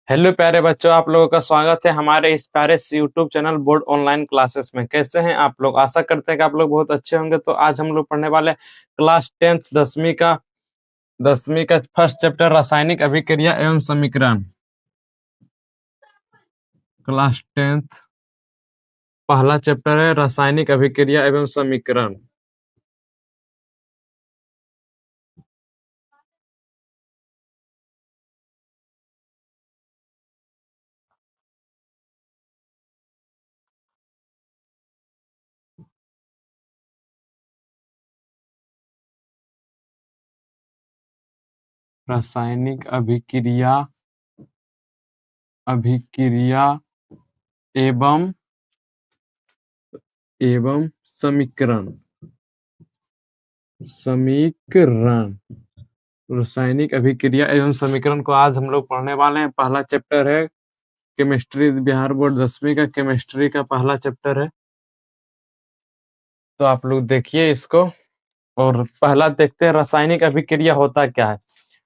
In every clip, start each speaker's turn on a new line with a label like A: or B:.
A: Hello प्यारे बच्चों, आप लोगों का स्वागत है हमारे इस प्यारे से YouTube channel board online classes में। कैसे हैं आप लोग? आशा करते हैं कि आप लोग बहुत अच्छे होंगे। तो आज हम लोग पढ़ने वाले क्लास 10th 10वीं का फर्स्ट चैप्टर रासायनिक अभिक्रिया एवं समीकरण। क्लास 10th पहला चैप्टर है रासायनिक अभिक्रिया एवं समीकरण। रासायनिक अभिक्रिया एवं समीकरण। रासायनिक अभिक्रिया एवं समीकरण को आज हम लोग पढ़ने वाले हैं। पहला चैप्टर है केमिस्ट्री, बिहार बोर्ड 10वीं का केमिस्ट्री का पहला चैप्टर है। तो आप लोग देखिए इसको। और पहला देखते हैं रासायनिक अभिक्रिया होता क्या है।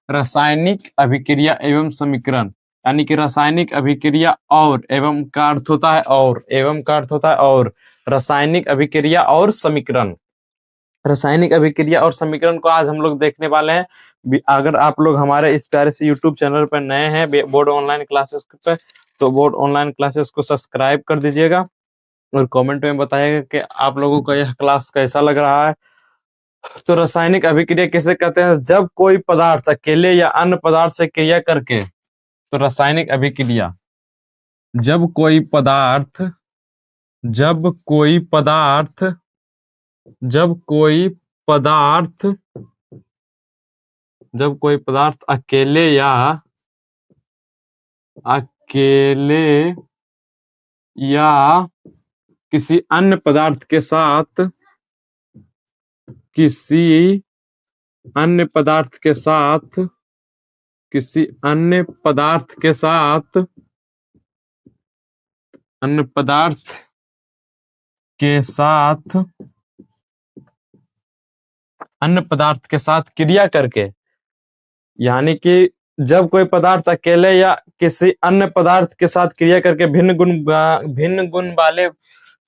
A: रासायनिक अभिक्रिया एवं समीकरण यानी कि रासायनिक अभिक्रिया और एवं का अर्थ होता है और रासायनिक अभिक्रिया और समीकरण। रासायनिक अभिक्रिया और समीकरण को आज हम लोग देखने वाले हैं। अगर आप लोग हमारे इस प्यारे से यूट्यूब चैनल पर नए हैं बोर्ड ऑनलाइन क्लासेस पे, तो बोर्ड ऑनलाइन क्लासेस को सब्सक्राइब कर दीजिएगा और कमेंट में बताइएगा कि आप लोगों को यह क्लास कैसा लग रहा है। तो रासायनिक अभिक्रिया किसे कहते हैं? जब कोई पदार्थ अकेले या अन्य पदार्थ से क्रिया करके, तो रासायनिक अभिक्रिया जब कोई पदार्थ जब कोई पदार्थ जब कोई पदार्थ जब कोई पदार्थ अकेले या किसी अन्य पदार्थ के साथ किसी अन्य पदार्थ के साथ अन्य पदार्थ के साथ अन्य पदार्थ के साथ क्रिया करके, यानी कि जब कोई पदार्थ अकेले या किसी अन्य पदार्थ के साथ क्रिया करके भिन्न गुण वाले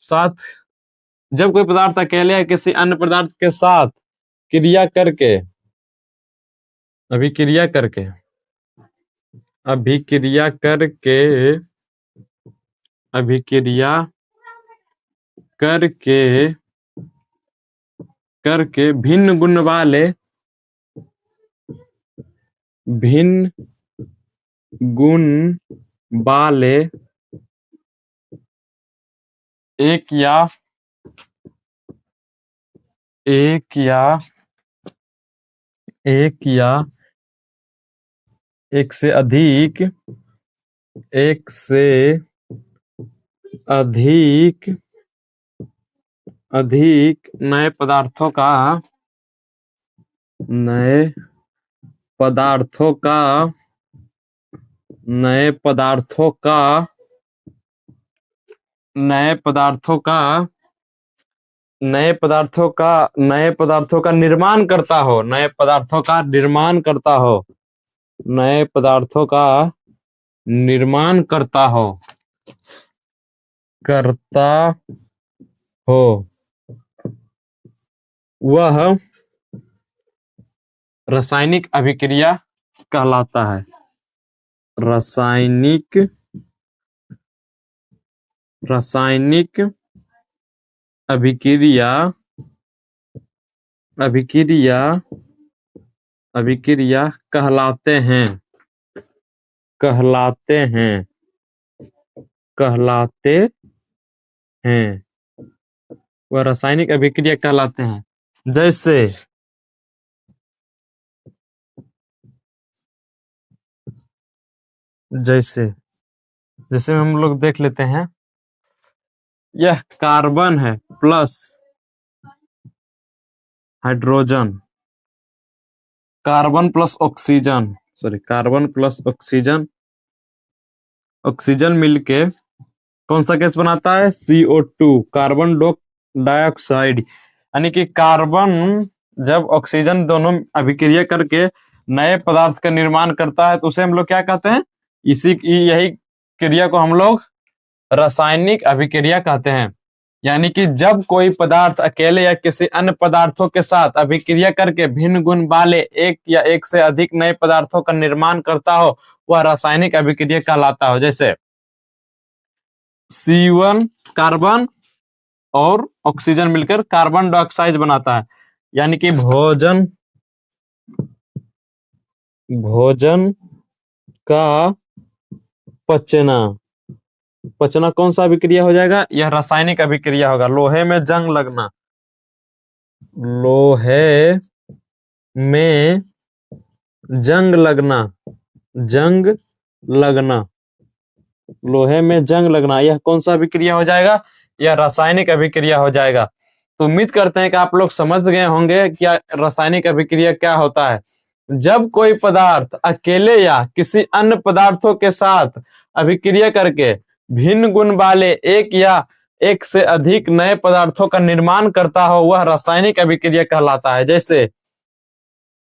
A: साथ जब कोई पदार्थ अकेले या किसी अन्य पदार्थ के साथ क्रिया करके अभिक्रिया करके अभिक्रिया करके अभिक्रिया करके करके भिन्न गुण वाले एक या एक से अधिक नए पदार्थों का निर्माण करता हो नए पदार्थों का निर्माण करता हो वह रासायनिक अभिक्रिया कहलाता है। रासायनिक अभिक्रिया कहलाते हैं। वह रासायनिक अभिक्रिया कहलाते हैं। जैसे हम लोग देख लेते हैं, यह कार्बन है plus hydrogen, carbon plus oxygen मिलके कौन सा गैस बनाता है? CO2, carbon dioxide. यानी कि कार्बन जब ऑक्सीजन दोनों अभिक्रिया करके नए पदार्थ का निर्माण करता है तो उसे हम लोग क्या कहते हैं? यही क्रिया को हम लोग रासायनिक अभिक्रिया कहते हैं। यानी कि जब कोई पदार्थ अकेले या किसी अन्य पदार्थों के साथ अभिक्रिया करके भिन्न गुण वाले एक या एक से अधिक नए पदार्थों का निर्माण करता हो, वह रासायनिक अभिक्रिया कहलाता हो। जैसे C1 कार्बन और ऑक्सीजन मिलकर कार्बन डाइऑक्साइड बनाता है। यानी कि भोजन का पचना कौन सा अभिक्रिया हो जाएगा? यह रासायनिक अभिक्रिया होगा। लोहे में जंग लगना, लोहे में जंग लगना, लोहे में जंग लगना, यह कौन सा अभिक्रिया हो जाएगा? यह रासायनिक अभिक्रिया हो जाएगा। तो उम्मीद करते हैं कि आप लोग समझ गए होंगे कि रासायनिक अभिक्रिया क्या होता है। जब कोई पदार्थ अकेले या किसी अन्य पदार्थों के साथ अभिक्रिया करके भिन्न गुण वाले एक या एक से अधिक नए पदार्थों का निर्माण करता हो, वह रासायनिक अभिक्रिया कहलाता है। जैसे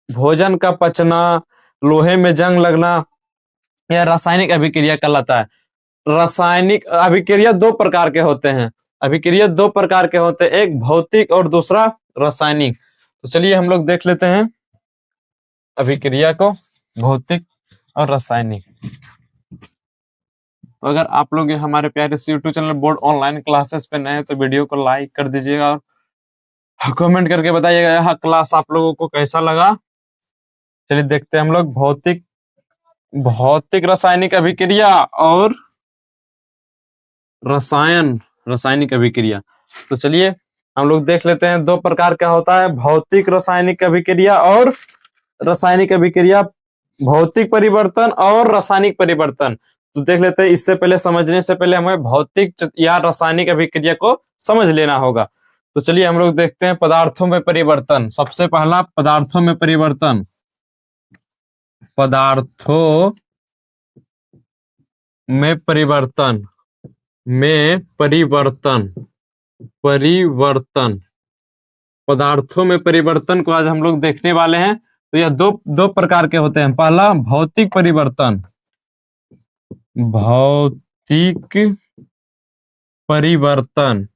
A: भोजन का पचना, लोहे में जंग लगना, यह रासायनिक अभिक्रिया कहलाता है। रासायनिक अभिक्रिया दो प्रकार के होते हैं। एक भौतिक और दूसरा रासायनिक। तो चलिए हम लोग देख लेते हैं अभिक्रिया को, भौतिक और रासायनिक। तो अगर आप लोग हमारे प्यारे से YouTube channel board online classes पे नए हैं तो वीडियो को लाइक कर दीजिएगा और कमेंट करके बताइएगा यह क्लास आप लोगों को कैसा लगा। चलिए देखते हैं हम लोग भौतिक रासायनिक अभिक्रिया और रासायनिक अभिक्रिया। तो चलिए हम लोग देख लेते हैं। दो प्रकार का होता है, भौतिक रासायनिक अभिक्रिया और रासायनिक अभिक्रिया। भौतिक परिवर्तन और रासायनिक परिवर्तन तो देख लेते हैं। इससे पहले, समझने से पहले हमें भौतिक या रासायनिक अभिक्रिया को समझ लेना होगा। तो चलिए हम लोग देखते हैं पदार्थों में परिवर्तन। सबसे पहला पदार्थों में परिवर्तन। पदार्थों में परिवर्तन पदार्थों में परिवर्तन को आज हम लोग देखने वाले हैं। तो यह दो प्रकार के होते हैं। पहला भौतिक परिवर्तन।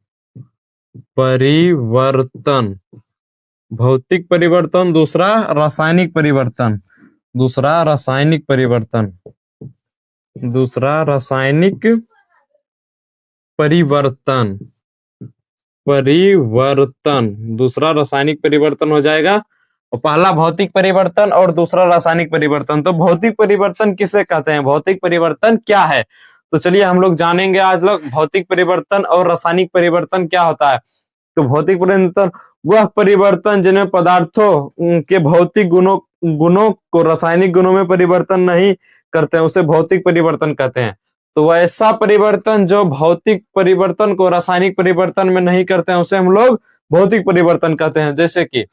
A: भौतिक परिवर्तन, दूसरा रासायनिक परिवर्तन। दूसरा रासायनिक परिवर्तन। दूसरा रासायनिक परिवर्तन हो जाएगा। और पहला भौतिक परिवर्तन और दूसरा रासायनिक परिवर्तन। तो भौतिक परिवर्तन किसे कहते हैं? भौतिक परिवर्तन क्या है? तो चलिए हम लोग जानेंगे आज लोग भौतिक परिवर्तन और रासायनिक परिवर्तन क्या होता है। तो भौतिक परिवर्तन वह परिवर्तन जिन्हें पदार्थों के भौतिक गुणों को रासायनिक गुणों में परिवर्तन नहीं करते हैं, उसे भौतिक परिवर्तन कहते हैं। तो वैसा परिवर्तन जो भौतिक परिवर्तन को रासायनिक परिवर्तन में नहीं करते हैं, उसे हम लोग भौतिक परिवर्तन कहते हैं। जैसे कि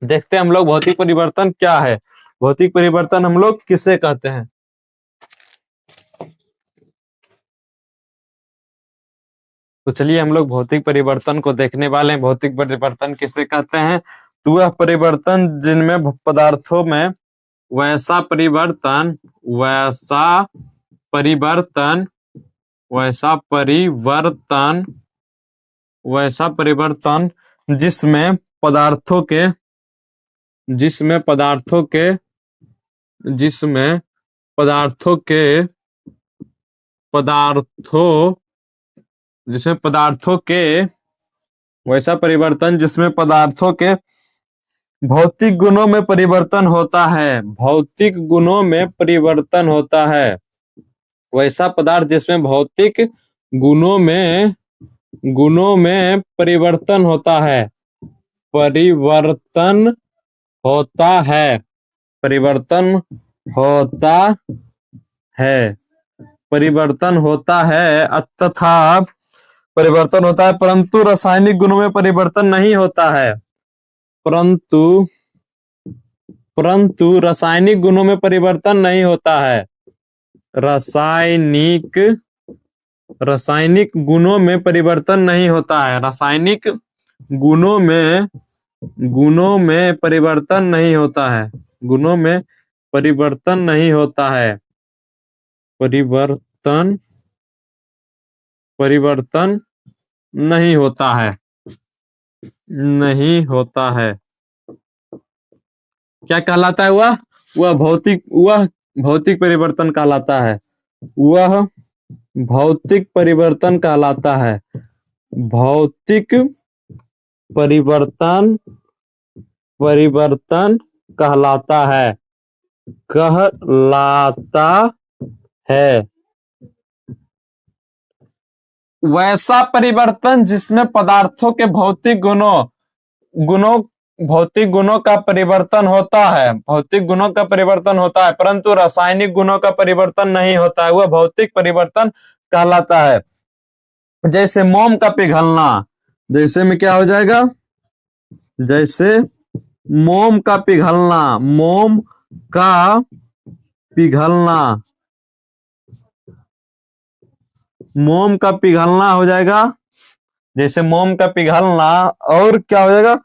A: देखते हैं हम लोग भौतिक परिवर्तन क्या है। भौतिक परिवर्तन हम लोग किसे कहते हैं? तो चलिए हम लोग भौतिक परिवर्तन को देखने वाले हैं। भौतिक परिवर्तन किसे कहते हैं? तो वह परिवर्तन जिनमें पदार्थों में वैसा परिवर्तन जिसमें पदार्थों के वैसा परिवर्तन जिसमें पदार्थों के भौतिक गुणों में परिवर्तन होता है। भौतिक गुणों में परिवर्तन होता है। वैसा पदार्थ जिसमें भौतिक गुणों में परिवर्तन होता है। परिवर्तन होता है तथा परिवर्तन होता है, परंतु रासायनिक गुणों में परिवर्तन नहीं होता है। परंतु रासायनिक गुणों में परिवर्तन नहीं होता है। रासायनिक गुणों में परिवर्तन नहीं होता है। रासायनिक गुणों में परिवर्तन नहीं होता है। परिवर्तन परिवर्तन नहीं होता है, नहीं होता है। क्या कहलाता है वह भौतिक परिवर्तन कहलाता है। वह भौतिक परिवर्तन कहलाता है। भौतिक परिवर्तन परिवर्तन कहलाता है, कहलाता है। वैसा परिवर्तन जिसमें पदार्थों के गुणों भौतिक गुणों का परिवर्तन होता है, भौतिक गुणों का परिवर्तन होता है, परंतु रासायनिक गुणों का परिवर्तन नहीं होता है, वह भौतिक परिवर्तन कहलाता है। जैसे मोम का पिघलना, जैसे में क्या हो जाएगा, जैसे मोम का पिघलना, मोम का पिघलना, मोम का पिघलना हो जाएगा, जैसे मोम का पिघलना। और क्या हो जाएगा,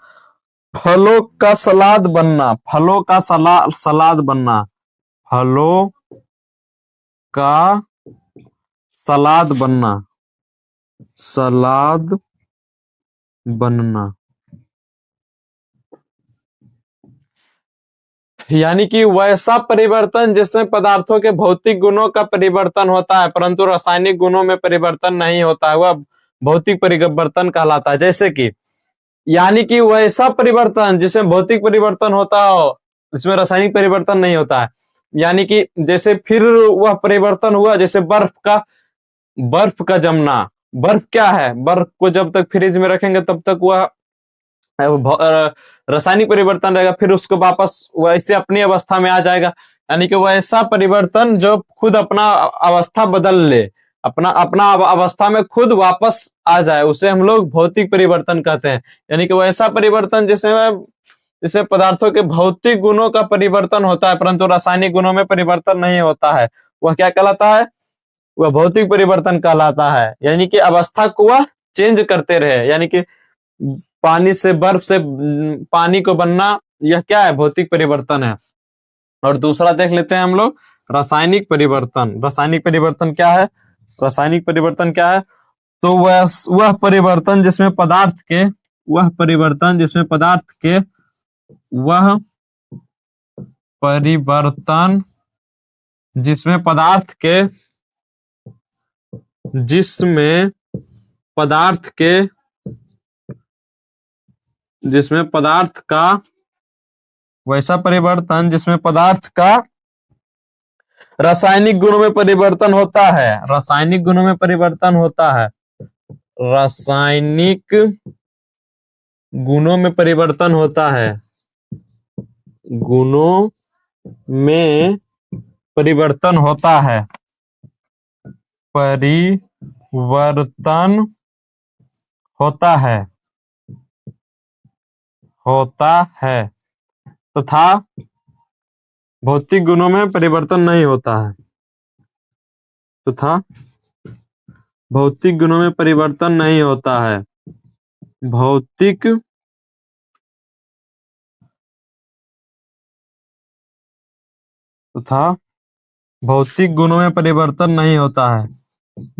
A: फलों का सलाद बनना, फलों का सलाद बनना, फलों का सलाद बनना, सलाद बनना। यानी कि वैसा परिवर्तन जिसमें पदार्थों के भौतिक गुणों का परिवर्तन होता है परंतु रासायनिक गुणों में परिवर्तन नहीं होता है, वह भौतिक परिवर्तन कहलाता है। जैसे कि यानी कि वैसा परिवर्तन जिसमें भौतिक परिवर्तन होता हो, इसमें रासायनिक परिवर्तन नहीं होता है। यानी कि जैसे फिर वह परिवर्तन हुआ, जैसे बर्फ का जमना। बर्फ क्या है, बर्फ को जब तक फ्रिज में रखेंगे तब तक वह रासायनिक परिवर्तन रहेगा, फिर उसको वापस वैसे अपनी अवस्था में आ जाएगा। यानी कि वैसा परिवर्तन जो खुद अपना अवस्था बदल ले, अपना अपना अवस्था में खुद वापस आ जाए, उसे हम लोग भौतिक परिवर्तन कहते हैं। यानी कि वैसा परिवर्तन जिसमें पदार्थों के भौतिक गुणों का परिवर्तन होता है परंतु रासायनिक गुणों में परिवर्तन नहीं होता है, वह क्या कहलाता है, वह भौतिक परिवर्तन कहलाता है। यानी कि अवस्था को वह चेंज करते रहे, यानी कि पानी से बर्फ से पानी को बनना, यह क्या है, भौतिक परिवर्तन है। और दूसरा देख लेते हैं हम लोग, रासायनिक परिवर्तन। रासायनिक परिवर्तन क्या है, रासायनिक परिवर्तन क्या है, तो वह परिवर्तन जिसमें पदार्थ के वह परिवर्तन जिसमें पदार्थ के वह परिवर्तन जिसमें पदार्थ के जिसमें पदार्थ के जिसमें पदार्थ का वैसा परिवर्तन जिसमें पदार्थ का रासायनिक गुणों में परिवर्तन होता है, रासायनिक गुणों में परिवर्तन होता है, रासायनिक गुणों में परिवर्तन होता है, गुणों में परिवर्तन होता है, परिवर्तन होता है, होता है, तथा भौतिक गुणों में परिवर्तन नहीं होता है, तथा भौतिक गुणों में परिवर्तन नहीं होता है। भौतिक तथा भौतिक गुणों में परिवर्तन नहीं होता है,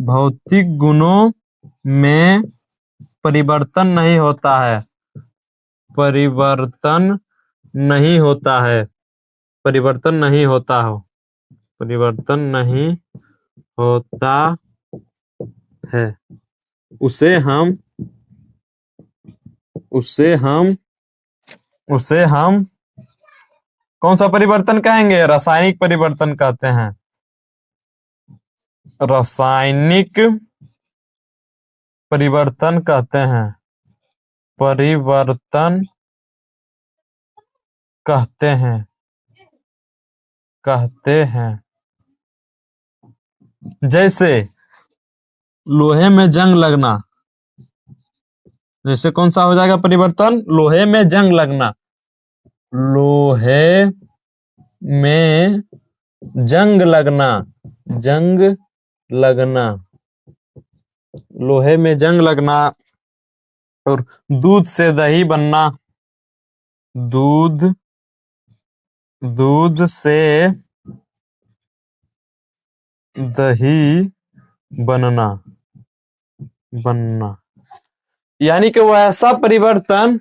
A: भौतिक गुणों में परिवर्तन नहीं होता है, परिवर्तन नहीं होता है, परिवर्तन नहीं होता हो, परिवर्तन नहीं होता है। उसे हम उसे हम उसे हम कौन सा परिवर्तन कहेंगे, रासायनिक परिवर्तन कहते हैं, रासायनिक परिवर्तन कहते हैं, परिवर्तन कहते हैं, कहते हैं। जैसे लोहे में जंग लगना, जैसे कौन सा हो जाएगा परिवर्तन, लोहे में जंग लगना, लोहे में जंग लगना, जंग लगना, लोहे में जंग लगना। और दूध से दही बनना, दूध दूध से दही बनना बनना यानी कि वह ऐसा परिवर्तन,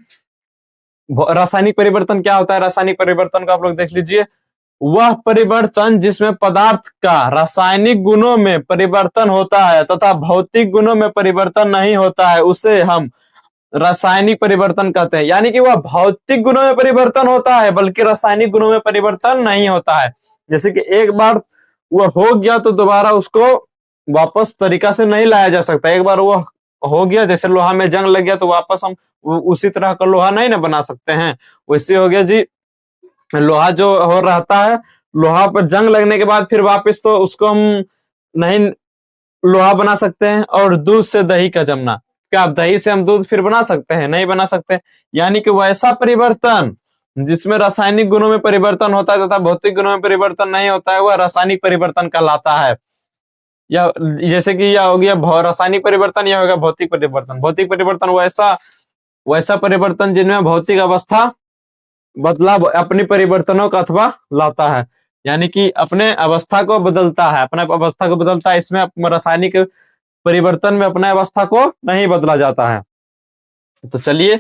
A: रासायनिक परिवर्तन क्या होता है? रासायनिक परिवर्तन को आप लोग देख लीजिए, वह परिवर्तन जिसमें पदार्थ का रासायनिक गुणों में परिवर्तन होता है तथा भौतिक गुणों में परिवर्तन नहीं होता है, उसे हम रासायनिक परिवर्तन कहते हैं। यानी कि वह भौतिक गुणों में परिवर्तन होता है बल्कि रासायनिक गुणों में परिवर्तन नहीं होता है। जैसे कि एक बार वह हो गया तो दोबारा उसको वापस तरीका से नहीं लाया जा सकता। एक बार वह हो गया, जैसे लोहा में जंग लग गया तो वापस हम उसी तरह का लोहा नहीं ना बना सकते हैं, वैसे हो गया जी। लोहा जो हो रहता है, लोहा पर जंग लगने के बाद फिर वापस तो उसको हम नहीं लोहा बना सकते हैं। और दूध से दही का जमना, क्या दही से हम दूध फिर बना सकते हैं? नहीं बना सकते। यानी कि वैसा परिवर्तन जिसमें रासायनिक गुणों में परिवर्तन होता है तथा भौतिक गुणों में परिवर्तन नहीं होता है, वह रासायनिक परिवर्तन कहलाता है। या जैसे कि यह हो गया रासायनिक परिवर्तन, यह हो गया भौतिक परिवर्तन। भौतिक परिवर्तन वैसा वैसा परिवर्तन जिनमें भौतिक अवस्था बदलाव अपनी परिवर्तनों का अथवा लाता है, यानी कि अपने अवस्था को बदलता है, अपने अवस्था को बदलता है। इसमें रासायनिक परिवर्तन में अपने अवस्था को नहीं बदला जाता है। तो चलिए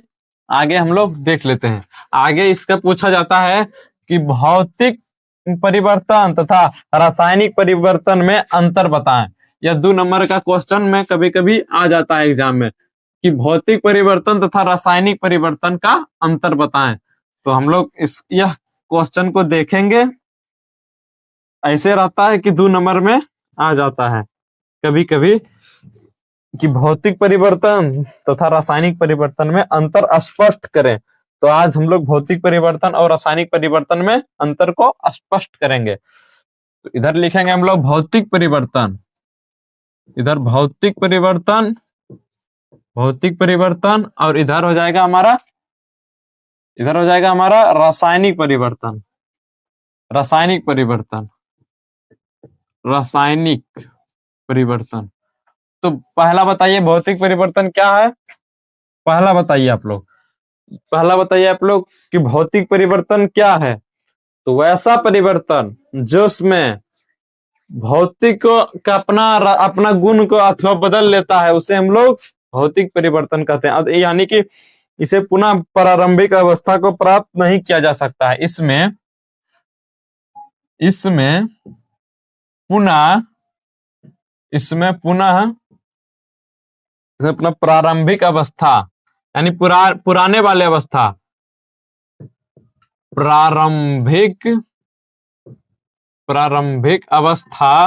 A: आगे हम लोग देख लेते हैं। आगे इसका पूछा जाता है कि भौतिक परिवर्तन तथा रासायनिक परिवर्तन में अंतर बताएं। यह 2 नंबर का क्वेश्चन में कभी कभी आ जाता है एग्जाम में कि भौतिक परिवर्तन तथा रासायनिक परिवर्तन का अंतर बताएं। तो हम लोग यह क्वेश्चन को देखेंगे। ऐसे रहता है कि 2 नंबर में आ जाता है कभी कभी कि भौतिक परिवर्तन तथा रासायनिक परिवर्तन में अंतर स्पष्ट करें। तो आज हम लोग भौतिक परिवर्तन और रासायनिक परिवर्तन में अंतर को स्पष्ट करेंगे। तो इधर लिखेंगे हम लोग भौतिक परिवर्तन, इधर भौतिक परिवर्तन, भौतिक परिवर्तन, और इधर हो जाएगा हमारा रासायनिक परिवर्तन, रासायनिक परिवर्तन, रासायनिक परिवर्तन। तो पहला बताइए भौतिक परिवर्तन क्या है? पहला बताइए आप लोग, पहला बताइए आप लोग कि भौतिक परिवर्तन क्या है? तो वैसा परिवर्तन जो उसमें भौतिक का अपना अपना गुण को अथवा बदल लेता है, उसे हम लोग भौतिक परिवर्तन कहते हैं। यानी कि इसे पुनः प्रारंभिक अवस्था को प्राप्त नहीं किया जा सकता है। इसमें पुनः अपना प्रारंभिक अवस्था यानी पुराने वाले अवस्था, प्रारंभिक अवस्था,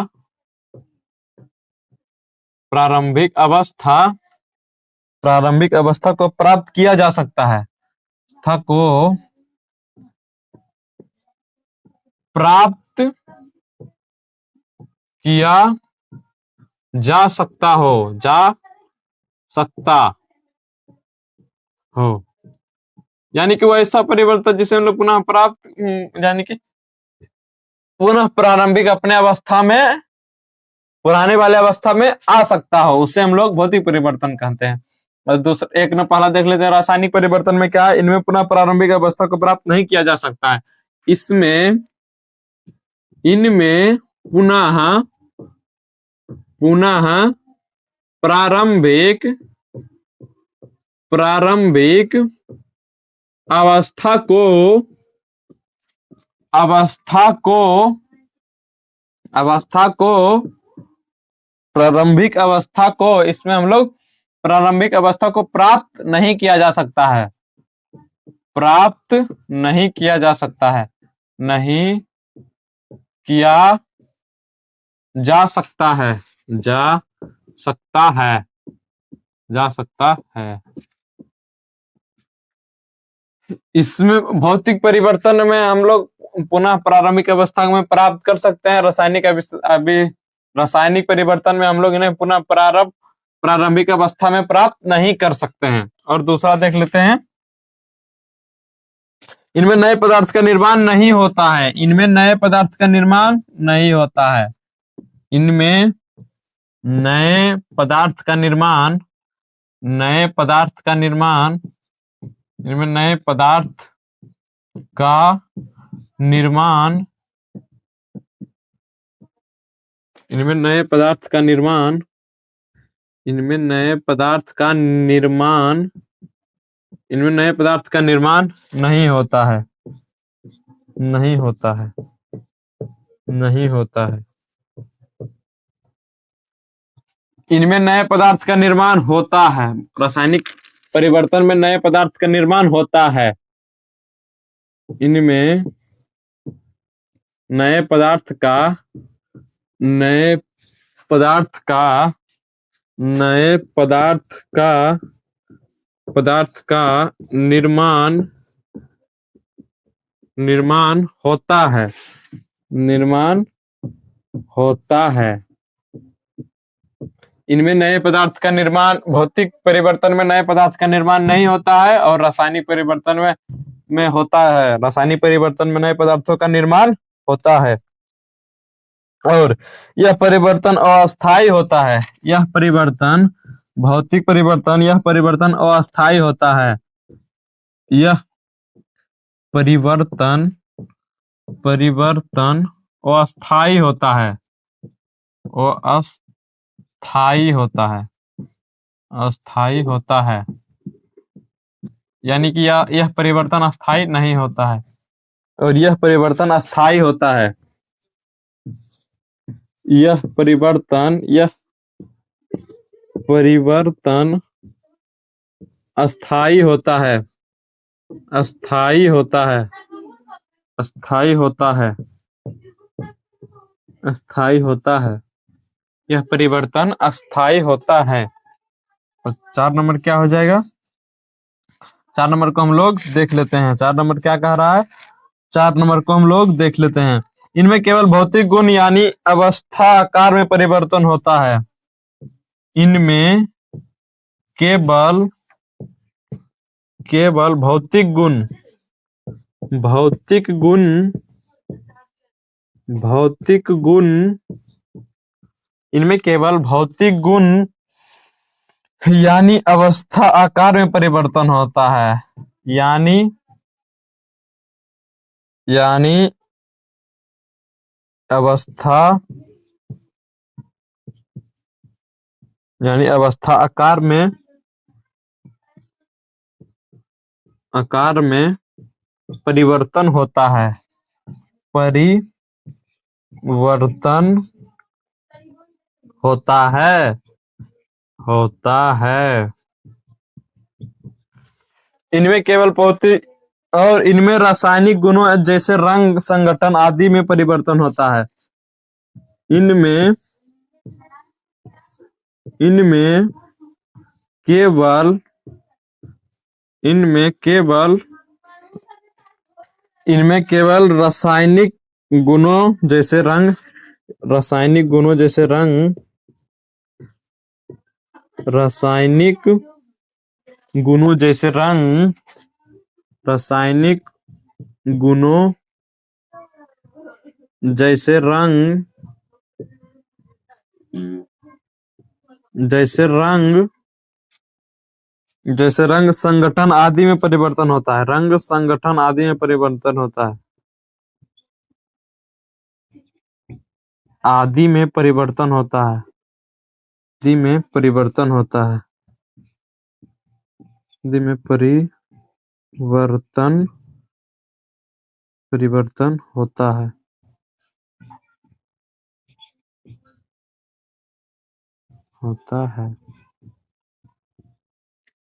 A: प्रारंभिक अवस्था को प्राप्त किया जा सकता है, प्राप्त किया जा सकता हो, यानी कि वो ऐसा परिवर्तन जिसे हम लोग पुनः प्राप्त यानी कि पुनः प्रारंभिक अपने अवस्था में, पुराने वाले अवस्था में आ सकता हो, उससे हम लोग भौतिक परिवर्तन कहते हैं। और दूसरा एक न पहला देख लेते हैं रासायनिक परिवर्तन में क्या है। इनमें पुनः प्रारंभिक अवस्था को प्राप्त नहीं किया जा सकता है। इनमें पुनः प्रारंभिक अवस्था को प्रारंभिक अवस्था को इसमें हम लोग प्रारंभिक अवस्था को प्राप्त नहीं किया जा सकता है, प्राप्त नहीं किया जा सकता है, नहीं किया जा सकता है, जा सकता है। इसमें भौतिक परिवर्तन में हम लोग पुनः प्रारंभिक अवस्था में प्राप्त कर सकते हैं। रासायनिक परिवर्तन में हम लोग इन्हें पुनः प्रारंभिक अवस्था में प्राप्त नहीं कर सकते हैं। और दूसरा देख लेते हैं, इनमें नए पदार्थ का निर्माण नहीं होता है, इनमें नए पदार्थ का निर्माण नहीं होता है, इनमें नए पदार्थ का निर्माण इनमें नए पदार्थ का निर्माण इनमें नए पदार्थ का निर्माण इनमें नए पदार्थ का निर्माण इनमें नए पदार्थ का निर्माण नहीं होता है नहीं होता है नहीं होता है इनमें नए पदार्थ का निर्माण होता है। रासायनिक परिवर्तन में नए पदार्थ का निर्माण होता है। इनमें नए पदार्थ का नए पदार्थ का नए पदार्थ का निर्माण निर्माण होता है निर्माण होता है। इनमें नए पदार्थ का निर्माण भौतिक परिवर्तन में नए पदार्थ का निर्माण नहीं होता है और रासायनिक परिवर्तन में होता है। रासायनिक परिवर्तन में नए पदार्थों का निर्माण होता है और यह परिवर्तन अस्थायी होता है। यह परिवर्तन भौतिक परिवर्तन यह परिवर्तन अस्थायी होता है। यह परिवर्तन अस्थायी होता है अस्थायी होता है अस्थायी होता है यानी कि यह परिवर्तन अस्थायी नहीं होता है और यह परिवर्तन अस्थायी होता है। यह परिवर्तन अस्थायी होता है अस्थायी होता है अस्थायी होता है अस्थायी होता है। यह परिवर्तन अस्थायी होता है। और 4 नंबर क्या हो जाएगा? 4 नंबर को हम लोग देख लेते हैं। 4 नंबर क्या कह रहा है? 4 नंबर को हम लोग देख लेते हैं। इनमें केवल भौतिक गुण यानी अवस्था आकार में परिवर्तन होता है। इनमें केवल भौतिक गुण इनमें केवल भौतिक गुण यानी अवस्था आकार में परिवर्तन होता है। यानी अवस्था आकार में परिवर्तन होता है होता है। इनमें केवल भौतिक और इनमें रासायनिक गुणों जैसे रंग संगठन आदि में परिवर्तन होता है। इनमें केवल रासायनिक गुणों जैसे रंग रासायनिक गुणों जैसे रंग संगठन आदि में परिवर्तन होता है। रंग संगठन आदि में परिवर्तन होता है। आदि में परिवर्तन होता है। आदि में परिवर्तन होता है। आदि में परिवर्तन होता है।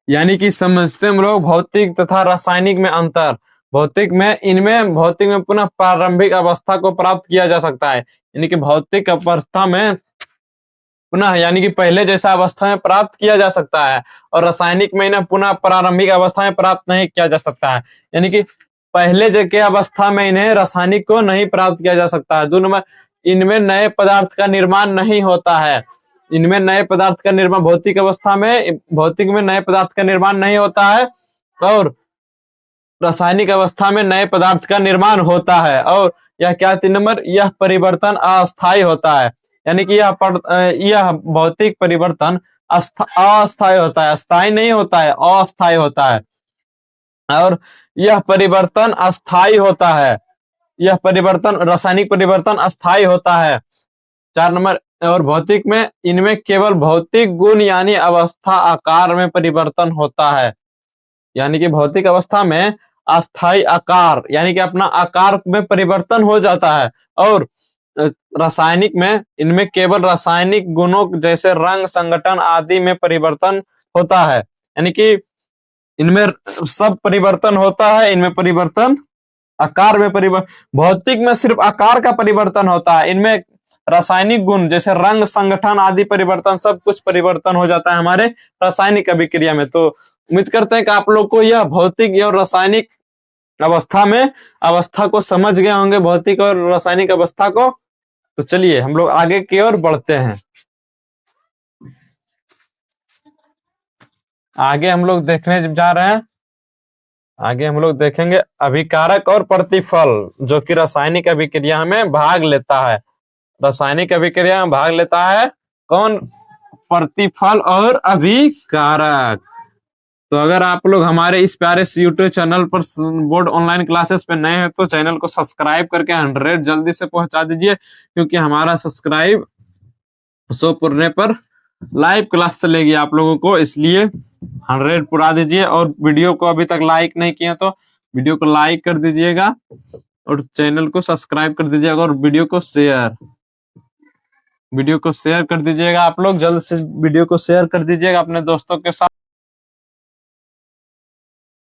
A: यानी कि समझते हम लोग भौतिक तथा रासायनिक में अंतर। भौतिक में पुनः प्रारंभिक अवस्था को प्राप्त किया जा सकता है। यानी कि भौतिक अवस्था में पुनः यानी कि पहले जैसा अवस्था में प्राप्त किया जा सकता है और रासायनिक में इन्हें पुनः प्रारंभिक अवस्था में प्राप्त नहीं किया जा सकता है। यानी कि पहले के अवस्था में इन्हें रासायनिक को नहीं प्राप्त किया जा सकता है। 2 नंबर, इनमें नए पदार्थ का निर्माण नहीं होता है। इनमें नए पदार्थ का निर्माण भौतिक में नए पदार्थ का निर्माण नहीं होता है और रासायनिक अवस्था में नए पदार्थ का निर्माण होता है। और यह क्या 3 नंबर, यह परिवर्तन अस्थायी होता है। यानी कि यह भौतिक परिवर्तन अस्थायी होता है, स्थायी नहीं होता है, अस्थायी होता है। और यह परिवर्तन अस्थायी होता है। यह परिवर्तन रासायनिक परिवर्तन अस्थायी होता है। 4 नंबर, और भौतिक में इनमें केवल भौतिक गुण यानी अवस्था आकार में परिवर्तन होता है। यानी कि भौतिक अवस्था में अस्थाई आकार यानी कि अपना आकार में परिवर्तन हो जाता है, और रासायनिक में इनमें केवल रासायनिक गुणों जैसे रंग, संगठन आदि में परिवर्तन होता है। यानी कि इनमें सब परिवर्तन होता है, इनमें परिवर्तन आकार में परिवर्तन, भौतिक में सिर्फ आकार का परिवर्तन होता है, इनमें रासायनिक गुण जैसे रंग, संगठन आदि परिवर्तन, सब कुछ परिवर्तन हो जाता है हमारे रासायनिक अभिक्रिया में। तो उम्मीद करते हैं कि आप लोग को यह भौतिक और रासायनिक अवस्था में अवस्था को समझ गए होंगे, भौतिक और रासायनिक अवस्था को। तो चलिए हम लोग आगे की ओर बढ़ते हैं। आगे हम लोग देखने जा रहे हैं, आगे हम लोग देखेंगे अभिकारक और प्रतिफल, जो कि रासायनिक अभिक्रिया में भाग लेता है। रासायनिक अभिक्रिया में भाग लेता है कौन? प्रतिफल और अभिकारक। तो अगर आप लोग हमारे इस प्यारे से यूट्यूब चैनल पर बोर्ड ऑनलाइन क्लासेस पे नए हैं तो चैनल को सब्सक्राइब करके 100 जल्दी से पहुंचा दीजिए, क्योंकि हमारा सब्सक्राइब 100 पुरने पर लाइव क्लास चलेगी आप लोगों को, इसलिए 100 पुरा दीजिए। और वीडियो को अभी तक लाइक नहीं किया तो वीडियो को लाइक कर दीजिएगा और चैनल को सब्सक्राइब कर दीजिएगा, और वीडियो को शेयर कर दीजिएगा। आप लोग जल्द से वीडियो को शेयर कर दीजिएगा अपने दोस्तों के साथ।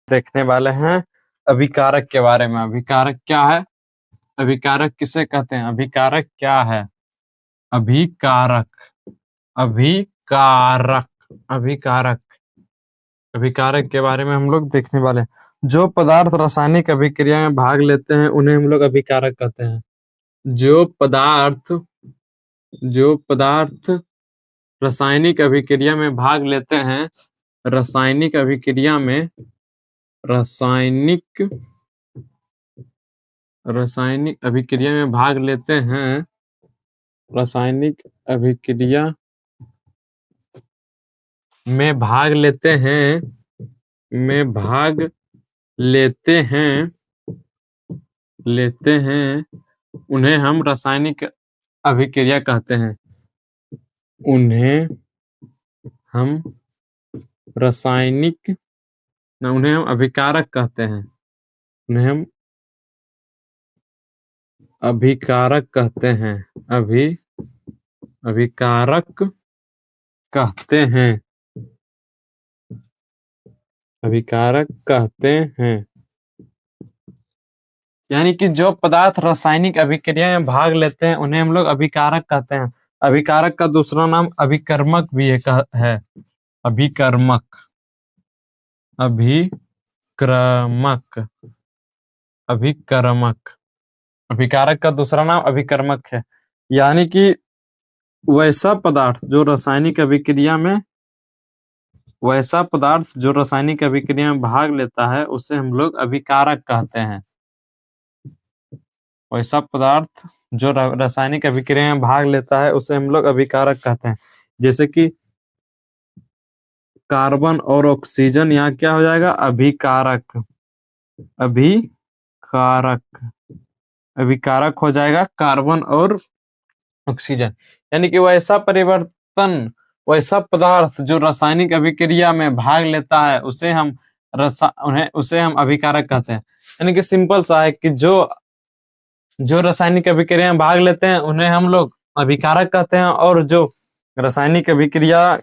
A: देखने वाले हैं अभिकारक के बारे में। अभिकारक क्या है? अभिकारक किसे कहते हैं? अभिकारक क्या है? अभिकारक, अभिकारक, अभिकारक, अभिकारक के बारे में हम लोग देखने वाले हैं। जो पदार्थ रासायनिक अभिक्रिया में भाग लेते हैं उन्हें हम लोग अभिकारक कहते हैं। जो पदार्थ रासायनिक अभिक्रिया में भाग लेते हैं, रासायनिक अभिक्रिया में रासायनिक अभिक्रिया में भाग लेते हैं, रासायनिक अभिक्रिया में भाग लेते हैं, उन्हें हम रासायनिक अभिक्रिया कहते हैं। उन्हें हम अभिकारक कहते हैं। उन्हें हम अभिकारक कहते हैं। अभिकारक कहते हैं। अभिकारक कहते हैं। यानी कि जो पदार्थ रासायनिक अभिक्रिया में भाग लेते हैं उन्हें हम लोग अभिकारक कहते हैं। अभिकारक का दूसरा नाम अभिकर्मक भी है। अभिकर्मक, अभिकर्मक, अभिकर्मक, अभिकारक का दूसरा नाम अभिकर्मक है। यानी कि वैसा पदार्थ जो रासायनिक अभिक्रिया में भाग लेता है उसे हम लोग अभिकारक कहते हैं। वैसा पदार्थ जो रासायनिक अभिक्रिया में भाग लेता है उसे हम लोग अभिकारक कहते हैं। जैसे कि कार्बन और ऑक्सीजन, यहाँ क्या हो जाएगा? अभिकारक, अभिकारक, अभिकारक हो जाएगा कार्बन और ऑक्सीजन। यानी कि वैसा पदार्थ जो रासायनिक अभिक्रिया में भाग लेता है उसे हम अभिकारक कहते हैं। यानी कि सिंपल सा है कि जो रासायनिक अभिक्रिया में भाग लेते हैं उन्हें हम लोग अभिकारक कहते हैं। और जो रासायनिक अभिक्रिया,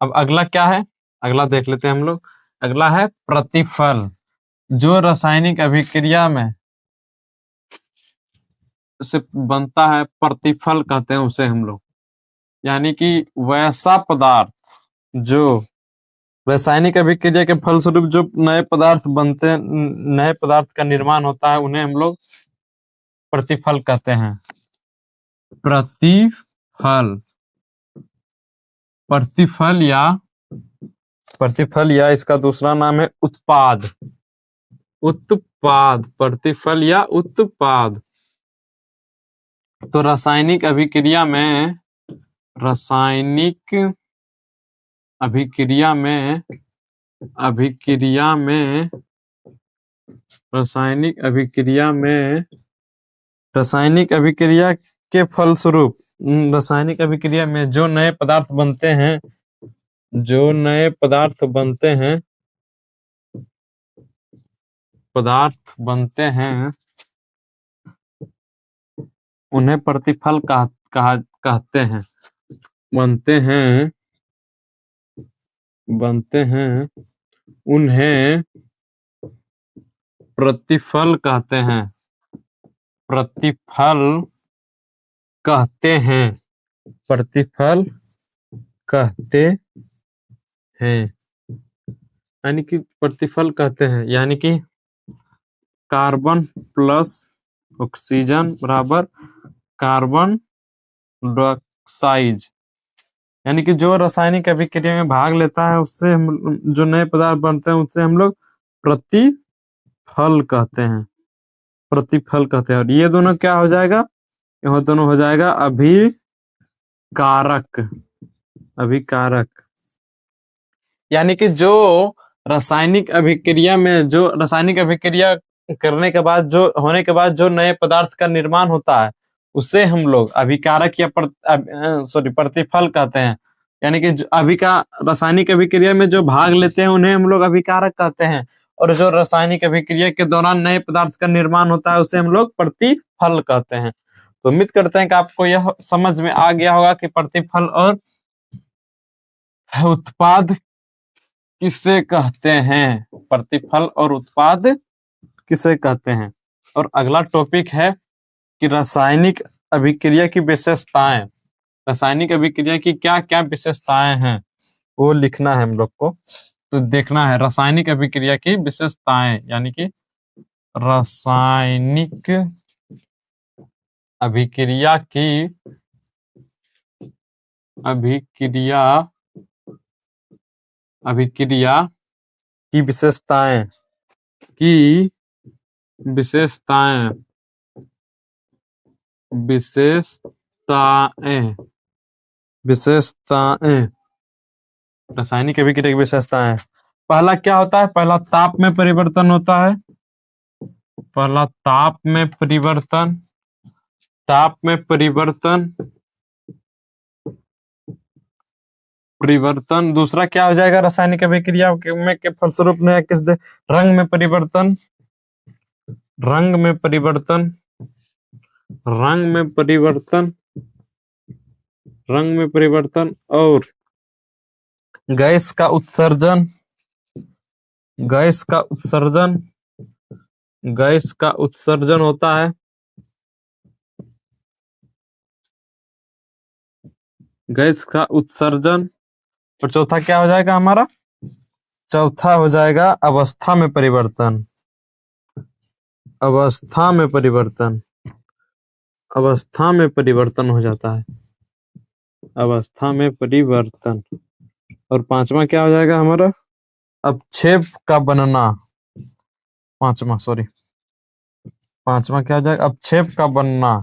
A: अब अगला क्या है? अगला देख लेते हैं हम लोग। अगला है प्रतिफल। जो रासायनिक अभिक्रिया में से बनता है प्रतिफल कहते हैं उसे हम लोग। यानी कि वैसा पदार्थ जो रासायनिक अभिक्रिया के फलस्वरूप जो नए पदार्थ बनते हैं, नए पदार्थ का निर्माण होता है, उन्हें हम लोग प्रतिफल कहते हैं। प्रतिफल, प्रतिफल या इसका दूसरा नाम है उत्पाद। प्रतिफल या उत्पाद। तो रासायनिक अभिक्रिया में रासायनिक अभिक्रिया के फलस्वरूप रासायनिक अभिक्रिया में जो नए पदार्थ बनते हैं, जो नए पदार्थ बनते हैं उन्हें प्रतिफल कहते हैं। बनते हैं उन्हें प्रतिफल कहते हैं। प्रतिफल कहते हैं। प्रतिफल कहते हैं यानी कि प्रतिफल कहते हैं, यानी कि कार्बन प्लस ऑक्सीजन बराबर कार्बन डाइऑक्साइड, यानी कि जो रासायनिक अभिक्रिया में भाग लेता है उससे हम जो नए पदार्थ बनते हैं उससे हम लोग प्रतिफल कहते हैं। प्रतिफल कहते हैं। और ये दोनों क्या हो जाएगा, यह दोनों हो जाएगा अभिकारक। अभिकारक यानी कि जो रासायनिक अभिक्रिया में, जो रासायनिक अभिक्रिया करने के बाद जो होने के बाद जो नए पदार्थ का निर्माण होता है उसे हम लोग अभिकारक या प्रतिफल कहते हैं। यानी कि रासायनिक अभिक्रिया में जो भाग लेते हैं उन्हें हम लोग अभिकारक कहते हैं, और जो रासायनिक अभिक्रिया के दौरान नए पदार्थ का निर्माण होता है उसे हम लोग प्रतिफल कहते हैं। तो उम्मीद करते हैं कि आपको यह समझ में आ गया होगा कि प्रतिफल और उत्पाद किसे कहते हैं। प्रतिफल और उत्पाद किसे कहते हैं। और अगला टॉपिक है कि रासायनिक अभिक्रिया की विशेषताएं। रासायनिक अभिक्रिया की क्या क्या विशेषताएं हैं वो लिखना है हम लोग को। तो देखना है रासायनिक अभिक्रिया की विशेषताएं, यानी कि रासायनिक अभिक्रिया की अभिक्रिया की विशेषताएं विशेषताएं रासायनिक अभिक्रिया की विशेषताएं। पहला क्या होता है, पहला ताप में परिवर्तन होता है। पहला ताप में परिवर्तन। दूसरा क्या हो जाएगा रासायनिक अभिक्रिया में के फलस्वरूप में किस रंग में परिवर्तन। रंग में परिवर्तन और गैस का उत्सर्जन। होता है। गैस का उत्सर्जन। और चौथा क्या हो जाएगा हमारा, चौथा हो जाएगा अवस्था में परिवर्तन। अवस्था में परिवर्तन हो जाता है। अवस्था में परिवर्तन। और पांचवा क्या हो जाएगा हमारा, अपक्षेप का बनना। पांचवा क्या हो जाएगा, अपक्षेप का बनना।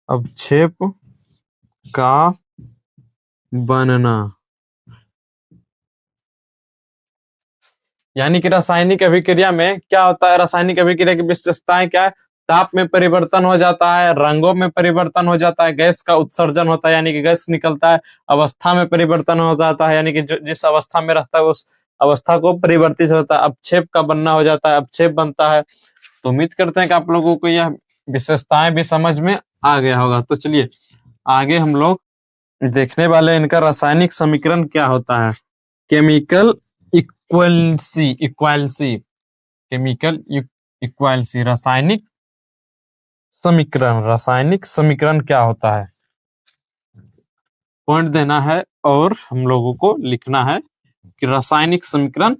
A: अपक्षेप का बनना। यानी कि रासायनिक अभिक्रिया में क्या होता है, रासायनिक अभिक्रिया की विशेषताएं क्या है, ताप में परिवर्तन हो जाता है, रंगों में परिवर्तन हो जाता है, गैस का उत्सर्जन होता है यानी कि गैस निकलता है, अवस्था में परिवर्तन हो जाता है यानी कि जिस अवस्था में रहता है उस अवस्था को परिवर्तित होता है, अपक्षेप का बनना हो जाता है, अपक्षेप बनता है। तो उम्मीद करते हैं कि आप लोगों को यह विशेषताएं भी समझ में आ गया होगा। तो चलिए आगे हम लोग देखने वाले इनका रासायनिक समीकरण क्या होता है। केमिकल इक्वलिटी रासायनिक समीकरण क्या होता है, पॉइंट देना है और हम लोगों को लिखना है कि रासायनिक समीकरण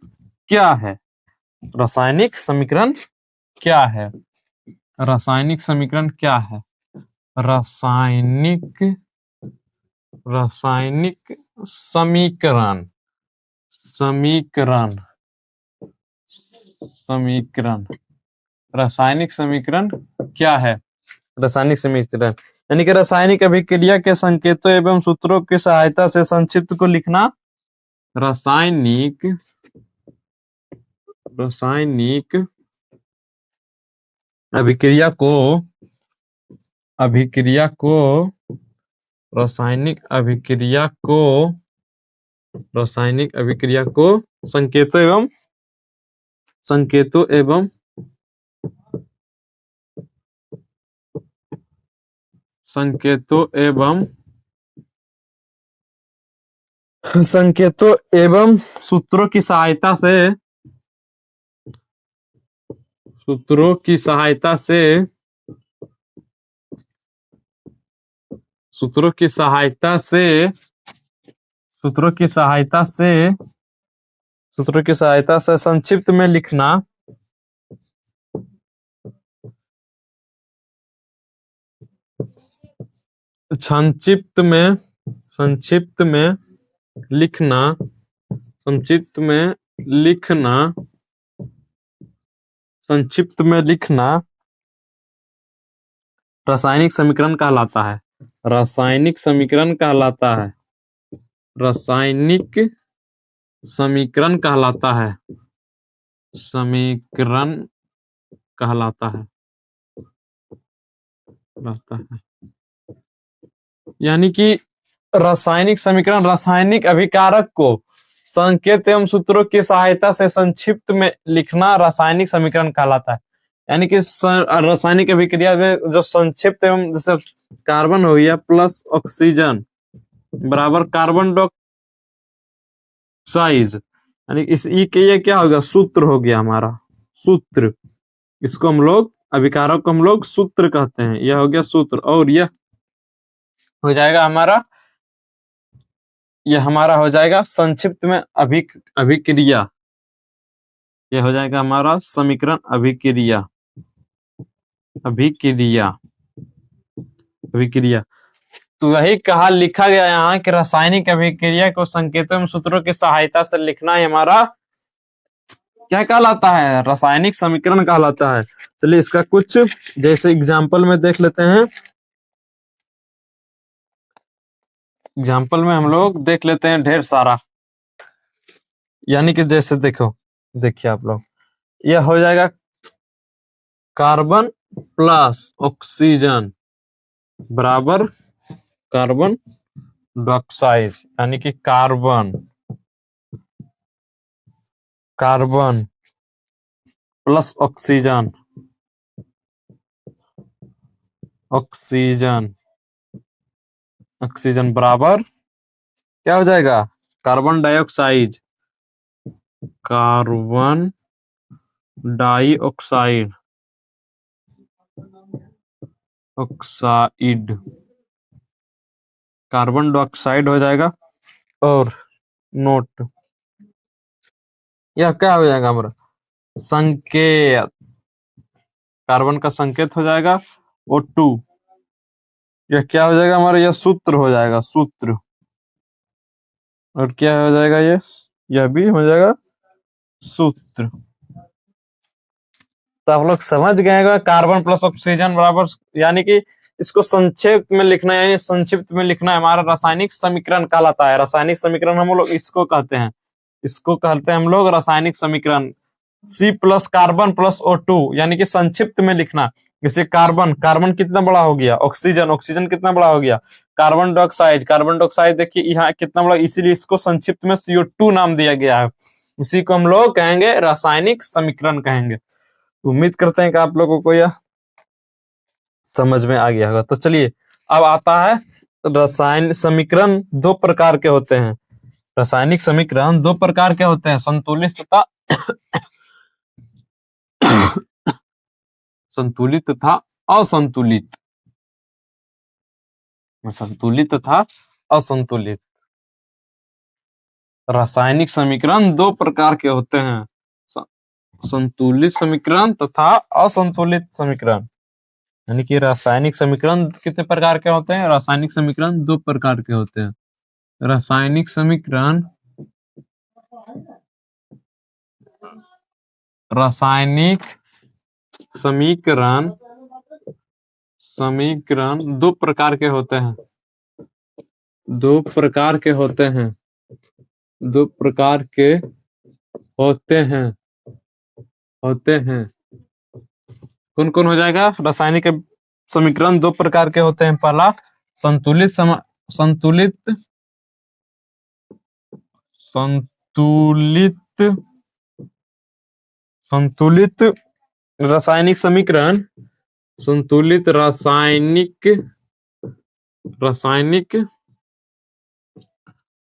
A: क्या है। रासायनिक समीकरण क्या है। रासायनिक समीकरण क्या है। रासायनिक समीकरण रासायनिक समीकरण क्या है। रासायनिक समीकरण यानी कि रासायनिक अभिक्रिया के संकेतों एवं सूत्रों की सहायता से संक्षिप्त को लिखना। रासायनिक अभिक्रिया को अभिक्रिया को रासायनिक अभिक्रिया को संकेतों एवं सूत्रों की सहायता से सूत्रों की सहायता से सूत्रों की सहायता से सूत्रों की सहायता से सूत्रों की सहायता से संक्षिप्त में लिखना संक्षिप्त में लिखना रासायनिक समीकरण कहलाता है। रासायनिक समीकरण कहलाता है। रासायनिक समीकरण कहलाता है। समीकरण कहलाता है। यानी कि रासायनिक समीकरण रासायनिक अभिकारक को संकेत एवं सूत्रों की सहायता से संक्षिप्त में लिखना रासायनिक समीकरण कहलाता है। यानी कि रासायनिक अभिक्रिया में जो संक्षिप्त एवं जैसे कार्बन हो गया प्लस ऑक्सीजन बराबर कार्बन डाइऑक्साइड, यानी इस ई के ये क्या होगा, सूत्र हो गया हमारा सूत्र। इसको हम लोग अभिकारक को हम लोग सूत्र कहते हैं। यह हो गया सूत्र और यह हो जाएगा हमारा हो जाएगा संक्षिप्त में अभिक्रिया। यह हो जाएगा हमारा समीकरण अभिक्रिया। तो वही कहा लिखा गया यहाँ कि रासायनिक अभिक्रिया को संकेतों एवं सूत्रों की सहायता से लिखना है हमारा क्या कहलाता है, रासायनिक समीकरण कहलाता है। चलिए इसका कुछ जैसे एग्जाम्पल में देख लेते हैं। एग्जाम्पल में हम लोग देख लेते हैं ढेर सारा। यानी कि जैसे देखिए आप लोग, यह हो जाएगा कार्बन प्लस ऑक्सीजन बराबर कार्बन डाइऑक्साइड, यानी कि कार्बन प्लस ऑक्सीजन बराबर क्या हो जाएगा, कार्बन डाइऑक्साइड कार्बन डाइऑक्साइड हो जाएगा। और नोट यह क्या हो जाएगा हमारा संकेत, कार्बन का संकेत हो जाएगा O2। यह क्या हो जाएगा हमारा, यह सूत्र हो जाएगा सूत्र। और क्या हो जाएगा यह भी हो जाएगा सूत्र। तो आप लोग समझ गए कार्बन प्लस ऑक्सीजन बराबर, यानी कि इसको संक्षिप्त में लिखना है, यानी संक्षिप्त में लिखना है हमारा रासायनिक समीकरण कहलाता है। रासायनिक समीकरण हम लोग इसको कहते हैं हम लोग रासायनिक समीकरण। C plus carbon plus O2 यानी कि संक्षिप्त में लिखना। जैसे कार्बन कितना बड़ा हो गया, ऑक्सीजन कितना बड़ा हो गया, कार्बन डाइऑक्साइड देखिए यहाँ कितना बड़ा, इसीलिए इसको संक्षिप्त में CO2 नाम दिया गया है। इसी को हम लोग कहेंगे रासायनिक समीकरण कहेंगे। उम्मीद करते हैं कि आप लोगों को यह समझ में आ गया होगा। तो चलिए अब आता है रासायनिक समीकरण दो प्रकार के होते हैं। रासायनिक समीकरण दो प्रकार के होते हैं, संतुलित तथा असंतुलित। रासायनिक समीकरण दो प्रकार के होते हैं, संतुलित समीकरण तथा असंतुलित समीकरण। यानी कि रासायनिक समीकरण कितने प्रकार के होते हैं, रासायनिक समीकरण दो प्रकार के होते हैं। रासायनिक समीकरण दो प्रकार के होते हैं। कौन कौन हो जाएगा? रासायनिक समीकरण दो प्रकार के होते हैं। पहला संतुलित संतुलित संतुलित रासायनिक समीकरण, संतुलित रासायनिक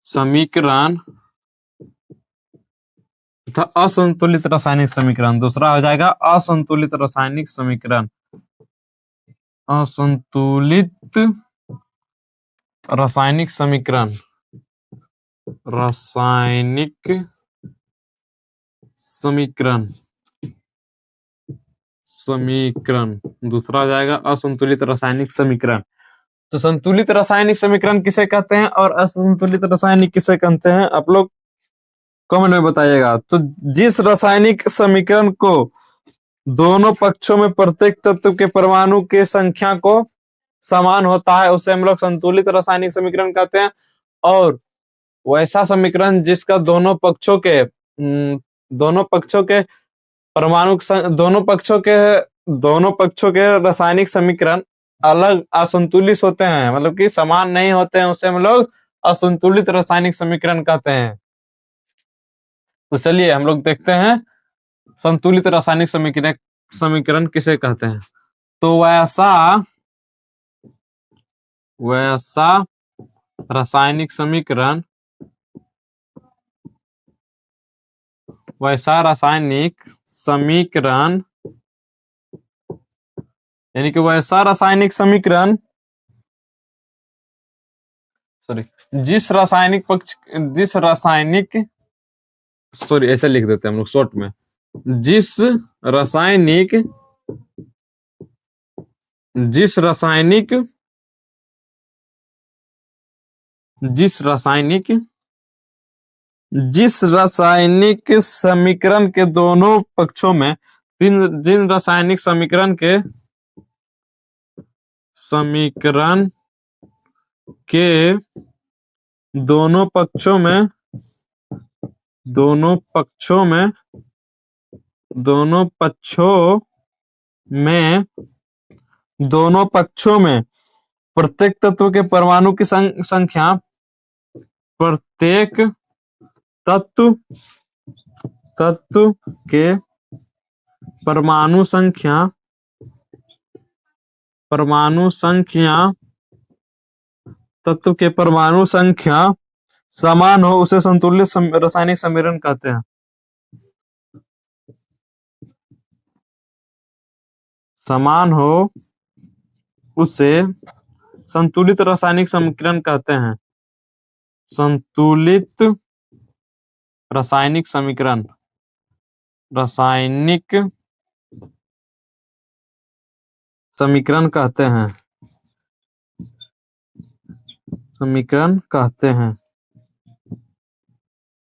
A: समीकरण तथा असंतुलित रासायनिक समीकरण। दूसरा हो जाएगा असंतुलित रासायनिक समीकरण। असंतुलित रासायनिक समीकरण, रासायनिक समीकरण समीकरण दूसरा हो जाएगा असंतुलित रासायनिक समीकरण। तो संतुलित रासायनिक समीकरण किसे कहते हैं और असंतुलित रासायनिक किसे कहते हैं, आप लोग कमेंट में बताइएगा। तो जिस रासायनिक समीकरण को दोनों पक्षों में प्रत्येक तत्व के परमाणु के संख्या को समान होता है उसे हम लोग संतुलित रासायनिक समीकरण कहते हैं। और वैसा समीकरण जिसका दोनों पक्षों के परमाणु दोनों पक्षों के रासायनिक समीकरण अलग असंतुलित होते हैं, मतलब कि समान नहीं होते हैं, उसे हम लोग असंतुलित रासायनिक समीकरण कहते हैं। तो चलिए हम लोग देखते हैं संतुलित रासायनिक समीकरण किसे कहते हैं। तो वैसा रासायनिक समीकरण यानी कि वैसा रासायनिक समीकरण ऐसे लिख देते हैं हम लोग शॉर्ट में, जिस रासायनिक समीकरण के दोनों पक्षों में जिन रासायनिक समीकरण के दोनों पक्षों में प्रत्येक तत्व के परमाणु की संख्या प्रत्येक तत्व के परमाणु संख्या समान हो उसे संतुलित रासायनिक समीकरण कहते हैं। समान हो उसे संतुलित रासायनिक समीकरण कहते हैं। संतुलित रासायनिक समीकरण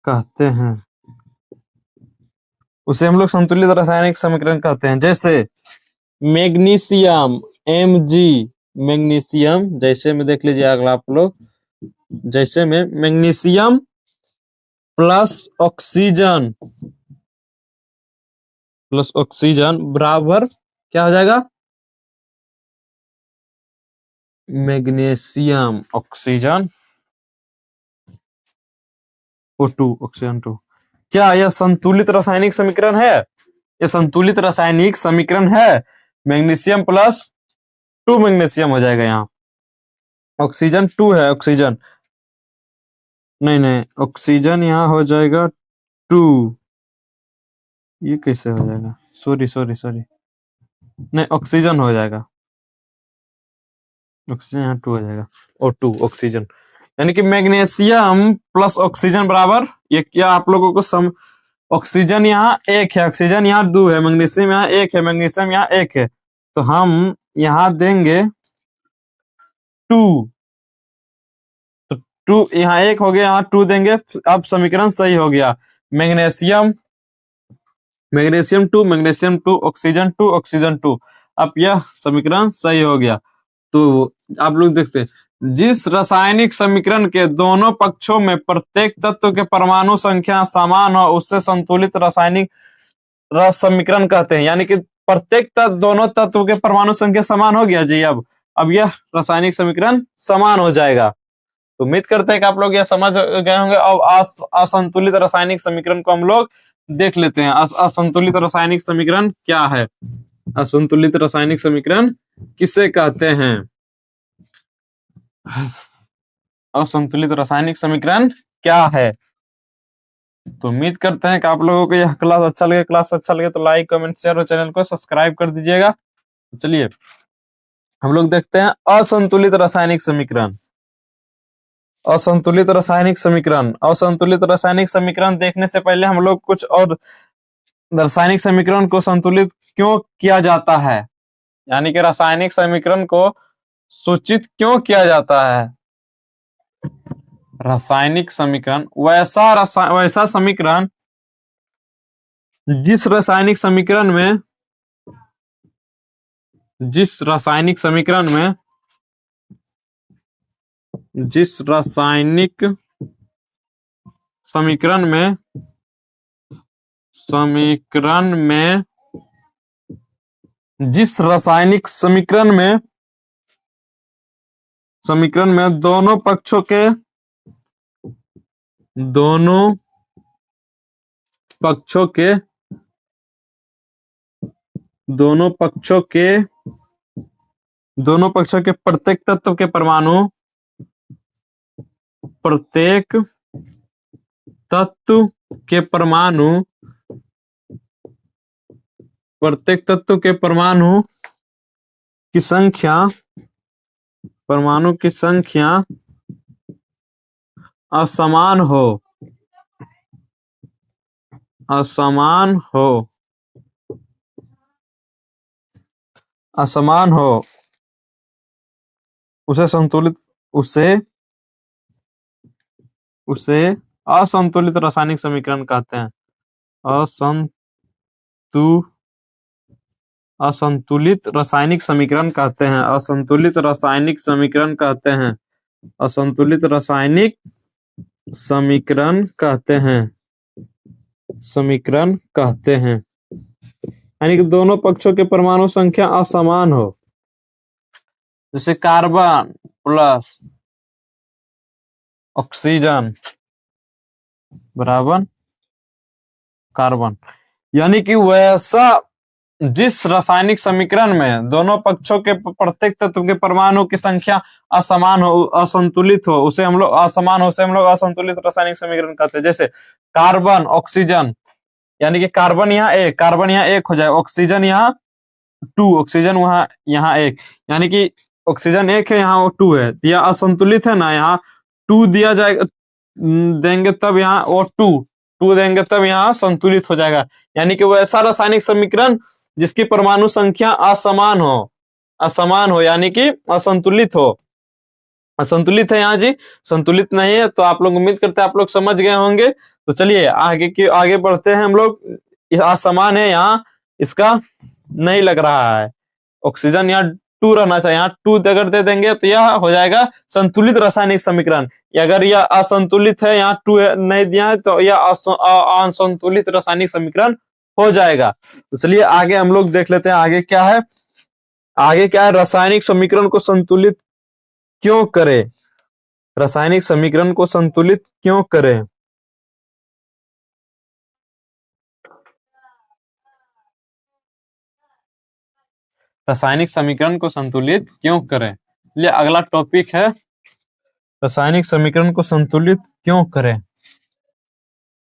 A: कहते हैं उसे हम लोग संतुलित रासायनिक समीकरण कहते हैं। जैसे मैग्नीशियम मैग्नीशियम, जैसे में देख लीजिए अगला आप लोग, जैसे में मैग्नीशियम प्लस ऑक्सीजन बराबर क्या हो जाएगा? Magnesium oxygen O2 oxygen 2। क्या यह संतुलित रासायनिक समीकरण है? यह संतुलित रासायनिक समीकरण है। मैग्नीशियम प्लस 2 मैग्नीशियम हो जाएगा, यहाँ ऑक्सीजन 2 है, ऑक्सीजन नहीं ऑक्सीजन यहाँ हो जाएगा 2। ये कैसे हो जाएगा? सॉरी नहीं, ऑक्सीजन हो जाएगा, ऑक्सीजन यहाँ 2 हो जाएगा, O2 ऑक्सीजन। यानी कि मैग्नीशियम प्लस ऑक्सीजन बराबर, ये क्या आप लोगों को ऑक्सीजन यहाँ 1 है, ऑक्सीजन यहाँ 2 है, मैग्नीशियम यहाँ 1 है, मैग्नीशियम यहाँ 1 है, तो हम यहाँ देंगे 2, तो 2 यहाँ 1 हो गया, यहाँ 2 देंगे, अब समीकरण सही हो गया। मैग्नीशियम 2 ऑक्सीजन 2, अब यह समीकरण सही हो गया। तो आप लोग देखते हैं, जिस रासायनिक समीकरण के दोनों पक्षों में प्रत्येक तत्व के परमाणु संख्या समान हो उससे संतुलित रासायनिक समीकरण कहते हैं। यानी कि प्रत्येक तत्व दोनों तत्व के परमाणु संख्या समान हो गया जी। अब यह रासायनिक समीकरण समान हो जाएगा। तो उम्मीद करते हैं कि आप लोग यह समझ गए होंगे। अब असंतुलित रासायनिक समीकरण को हम लोग देख लेते हैं। असंतुलित रासायनिक समीकरण क्या है? असंतुलित रासायनिक समीकरण किसे कहते हैं? असंतुलित रासायनिक समीकरण क्या है? तो उम्मीद करते हैं कि आप लोगों को यह क्लास अच्छा लगे। क्लास अच्छा लगे तो लाइक कमेंट शेयर और चैनल को सब्सक्राइब कर दीजिएगा। तो चलिए हम लोग देखते हैं असंतुलित रासायनिक समीकरण। असंतुलित रासायनिक समीकरण, असंतुलित रासायनिक समीकरण देखने से पहले हम लोग कुछ और रासायनिक समीकरण को संतुलित क्यों किया जाता है, यानी कि रासायनिक समीकरण को सूचित क्यों किया जाता है। रासायनिक समीकरण वैसा समीकरण जिस रासायनिक समीकरण में जिस रासायनिक समीकरण में जिस रासायनिक समीकरण में जिस रासायनिक समीकरण में दोनों पक्षों के प्रत्येक तत्व के परमाणु प्रत्येक तत्व के परमाणु की संख्या असमान हो उसे असंतुलित रासायनिक समीकरण कहते हैं। असंतुलित रासायनिक समीकरण कहते हैं। असंतुलित रासायनिक समीकरण कहते हैं। असंतुलित रासायनिक समीकरण कहते हैं यानी कि दोनों पक्षों के परमाणु संख्या असमान हो। जैसे कार्बन प्लस ऑक्सीजन बराबर कार्बन, यानी कि वैसा जिस रासायनिक समीकरण में दोनों पक्षों के प्रत्येक तत्व के परमाणु की संख्या असमान हो, असंतुलित हो, उसे हम लोग असंतुलित रासायनिक समीकरण कहते हैं। जैसे कार्बन ऑक्सीजन, यानी कि कार्बन यहाँ एक हो जाए, ऑक्सीजन यहाँ 2, ऑक्सीजन यहाँ एक, यानी कि ऑक्सीजन एक है यहाँ 2 है, यह असंतुलित है ना। यहाँ 2 दिया जाएगा देंगे तब यहाँ वो 2 देंगे तब यहाँ संतुलित हो जाएगा। यानी कि वो ऐसा रासायनिक समीकरण जिसकी परमाणु संख्या असमान हो यानी कि असंतुलित हो। असंतुलित है यहाँ जी, संतुलित नहीं है। तो आप लोग उम्मीद करते हैं आप लोग समझ गए होंगे। तो चलिए आगे बढ़ते हैं हम लोग। असमान है यहाँ, इसका नहीं लग रहा है, ऑक्सीजन यहाँ 2 रहना चाहिए, यहाँ 2 अगर दे देंगे तो यह हो जाएगा संतुलित रासायनिक समीकरण। अगर यह असंतुलित है, यहाँ 2 नहीं दिया है, तो यह असंतुलित रासायनिक समीकरण हो जाएगा। तो चलिए आगे हम लोग देख लेते हैं आगे क्या है। रासायनिक समीकरण को संतुलित क्यों करें? रासायनिक समीकरण को संतुलित क्यों करें? रासायनिक समीकरण को संतुलित क्यों करें? चलिए अगला टॉपिक है रासायनिक समीकरण को संतुलित क्यों करें।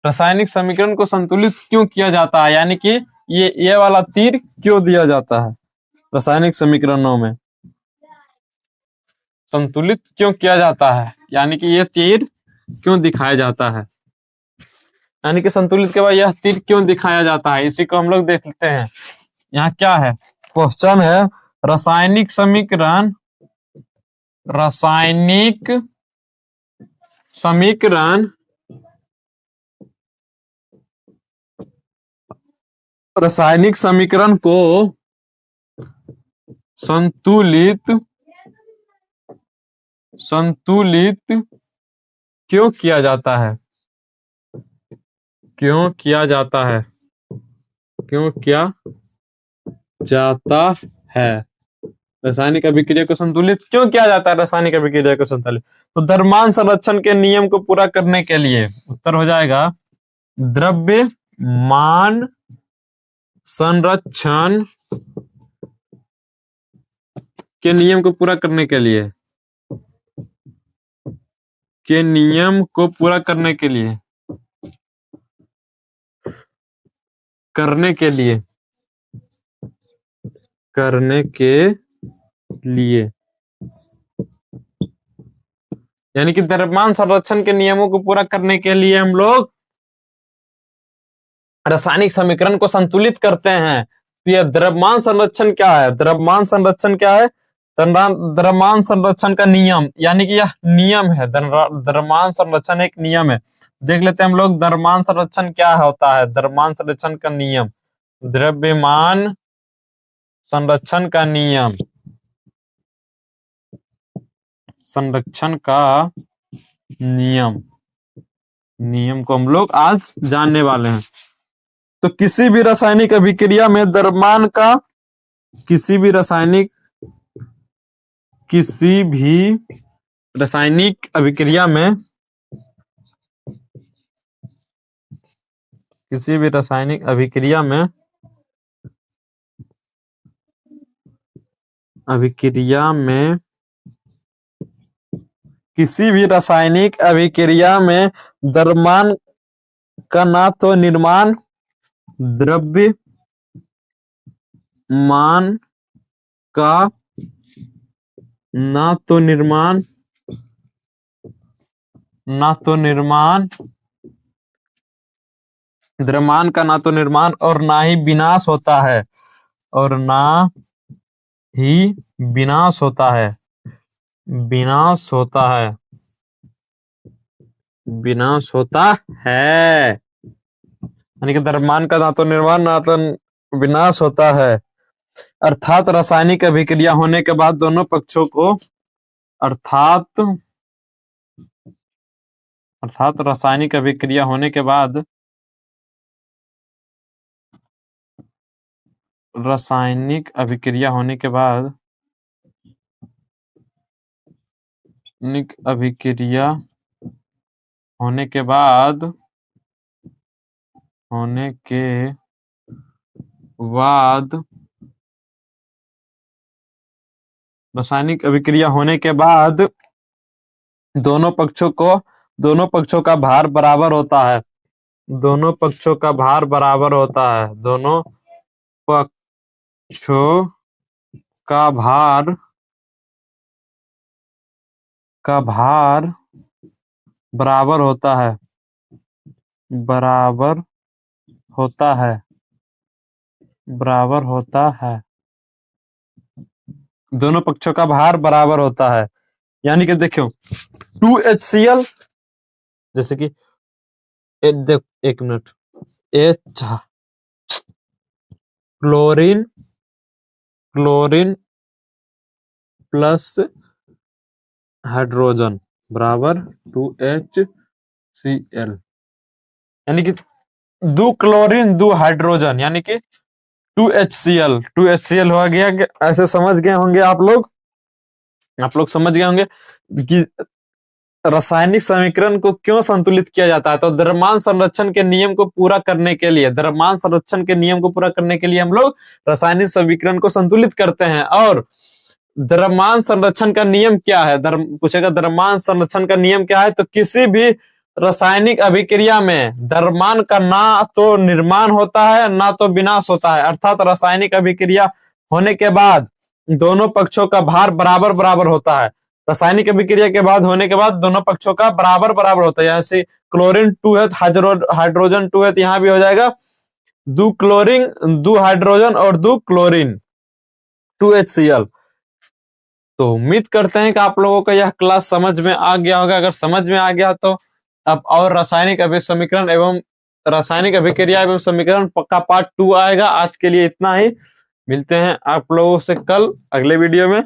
A: रासायनिक समीकरण को संतुलित क्यों किया जाता है, यानी कि ये वाला तीर क्यों दिया जाता है? रासायनिक समीकरणों में संतुलित क्यों किया जाता है, यानी कि ये तीर क्यों दिखाया जाता है, यानी कि संतुलित के बाद यह तीर क्यों दिखाया जाता है, इसी को हम लोग देख लेते हैं। यहाँ क्या है, क्वेश्चन है रासायनिक समीकरण को संतुलित क्यों किया जाता है? क्यों किया जाता है। रासायनिक अभिक्रिया को संतुलित क्यों किया जाता है? रासायनिक अभिक्रिया को संतुलित तो द्रव्यमान संरक्षण के नियम को पूरा करने के लिए। उत्तर हो जाएगा द्रव्यमान संरक्षण के नियम को पूरा करने के लिए, के नियम को पूरा करने के लिए, करने के लिए, करने के लिए, यानी कि द्रव्यमान संरक्षण के नियमों को पूरा करने के लिए हम लोग रासायनिक समीकरण को संतुलित करते हैं। तो यह द्रव्यमान संरक्षण क्या है? द्रव्यमान संरक्षण क्या है? द्रव्यमान संरक्षण का नियम, यानी कि यह नियम है। द्रव्यमान संरक्षण एक नियम है। देख लेते हैं हम लोग द्रव्यमान संरक्षण क्या होता है। द्रव्यमान संरक्षण का नियम, द्रव्यमान संरक्षण का नियम, संरक्षण का नियम, नियम को हम लोग आज जानने वाले हैं। तो किसी भी रासायनिक अभिक्रिया में द्रव्यमान का, किसी भी रासायनिक अभिक्रिया में, किसी भी रासायनिक अभिक्रिया में, किसी भी रासायनिक अभिक्रिया में द्रव्यमान का ना तो निर्माण, द्रव्यमान का ना तो निर्माण, द्रव्यमान का ना तो निर्माण और ना ही विनाश होता है, और ना ही विनाश होता है, विनाश होता है, विनाश होता है, यानी कि द्रव्यमान का ना तो निर्माण ना तो विनाश होता है। अर्थात रासायनिक अभिक्रिया होने के बाद दोनों पक्षों को, अर्थात रासायनिक अभिक्रिया होने के बाद, रासायनिक अभिक्रिया होने के बाद, अभिक्रिया होने के बाद, रासायनिक अभिक्रिया होने के बाद दोनों पक्षों का भार बराबर होता है, दोनों पक्षों का भार बराबर होता है, दोनों पक्षों का भार बराबर होता है, बराबर होता है, बराबर होता है, दोनों पक्षों का भार बराबर होता है। यानी कि देखो 2HCl, जैसे कि एक minute, H chlorine plus hydrogen बराबर 2HCl, यानी कि 2 क्लोरीन 2 हाइड्रोजन, यानी कि 2HCl हो गया। ऐसे समझ गए होंगे आप लोग समझ गए होंगे कि रासायनिक समीकरण को क्यों संतुलित किया जाता है। तो द्रव्यमान संरक्षण के नियम को पूरा करने के लिए, द्रव्यमान संरक्षण के नियम को पूरा करने के लिए हम लोग रासायनिक समीकरण को संतुलित करते हैं। और द्रव्यमान संरक्षण का नियम क्या है? पूछेगा द्रव्यमान संरक्षण का नियम क्या है? तो किसी भी रासायनिक अभिक्रिया में द्रव्यमान का ना तो निर्माण होता है ना तो विनाश होता है। अर्थात रासायनिक अभिक्रिया होने के बाद दोनों पक्षों का भार बराबर बराबर होता है। रासायनिक अभिक्रिया के बाद होने के बाद दोनों पक्षों का बराबर बराबर होता है। जैसे क्लोरीन 2 है, हाइड्रोजन 2 है, तो यहां भी हो जाएगा 2 क्लोरीन 2 हाइड्रोजन और 2 क्लोरीन 2HCl। तो उम्मीद करते हैं कि आप लोगों को यह क्लास समझ में आ गया होगा। अगर समझ में आ गया तो अब और रासायनिक समीकरण एवं रासायनिक अभिक्रिया एवं समीकरण का पार्ट 2 आएगा। आज के लिए इतना ही, मिलते हैं आप लोगों से कल अगले वीडियो में।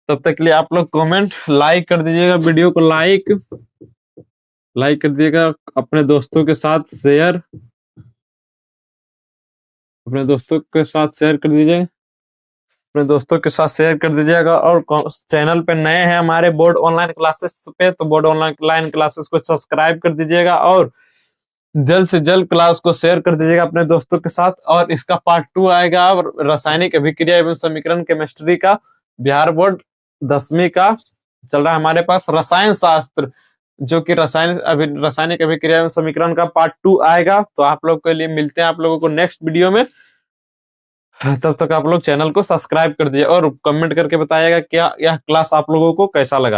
A: तब तक के लिए आप लोग कमेंट लाइक कर दीजिएगा, वीडियो को लाइक कर दीजिएगा, अपने दोस्तों के साथ शेयर कर दीजिएगा। अपने दोस्तों के साथ शेयर कर दीजिएगा। और चैनल पे नए हैं हमारे बोर्ड ऑनलाइन क्लासेस पे, तो बोर्ड ऑनलाइन क्लासेस को सब्सक्राइब कर दीजिएगा और जल्द से जल्द क्लास को शेयर कर दीजिएगा अपने दोस्तों के साथ। और इसका पार्ट 2 आएगा रासायनिक अभिक्रिया एवं समीकरण केमिस्ट्री का, बिहार बोर्ड 10वीं का चल रहा है हमारे पास रसायन शास्त्र, जो कि रासायनिक अभिक्रिया एवं समीकरण का पार्ट 2 आएगा। तो आप लोग के लिए मिलते हैं आप लोगों को नेक्स्ट वीडियो में। तब तक आप लोग चैनल को सब्सक्राइब कर दीजिए और कमेंट करके बताइएगा क्या यह क्लास आप लोगों को कैसा लगा।